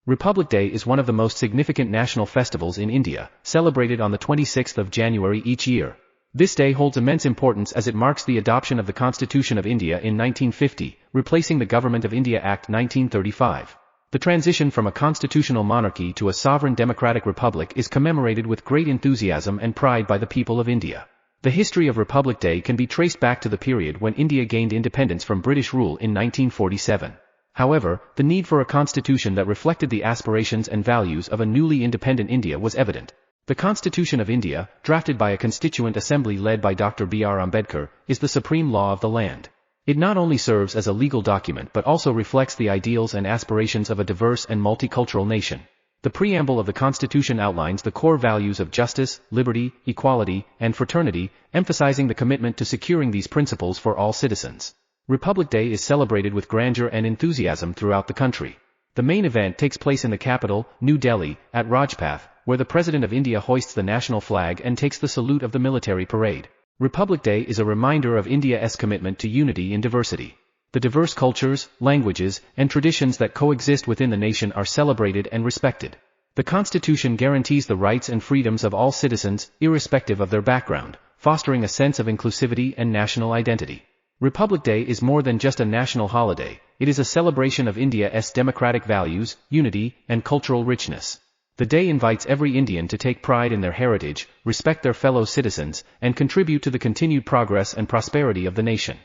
Republic Day is one of the most significant national festivals in India, celebrated on the 26th of January each year. This day holds immense importance as it marks the adoption of the Constitution of India in 1950, replacing the Government of India Act 1935. The transition from a constitutional monarchy to a sovereign democratic republic is commemorated with great enthusiasm and pride by the people of India. The history of Republic Day can be traced back to the period when India gained independence from British rule in 1947. However, the need for a constitution that reflected the aspirations and values of a newly independent India was evident. The Constitution of India, drafted by a constituent assembly led by Dr. B.R. Ambedkar, is the supreme law of the land. It not only serves as a legal document but also reflects the ideals and aspirations of a diverse and multicultural nation. The preamble of the Constitution outlines the core values of justice, liberty, equality, and fraternity, emphasizing the commitment to securing these principles for all citizens. Republic Day is celebrated with grandeur and enthusiasm throughout the country. The main event takes place in the capital, New Delhi, at Rajpath, where the President of India hoists the national flag and takes the salute of the military parade. Republic Day is a reminder of India's commitment to unity in diversity. The diverse cultures, languages, and traditions that coexist within the nation are celebrated and respected. The Constitution guarantees the rights and freedoms of all citizens, irrespective of their background, fostering a sense of inclusivity and national identity. Republic Day is more than just a national holiday, it is a celebration of India's democratic values, unity, and cultural richness. The day invites every Indian to take pride in their heritage, respect their fellow citizens, and contribute to the continued progress and prosperity of the nation.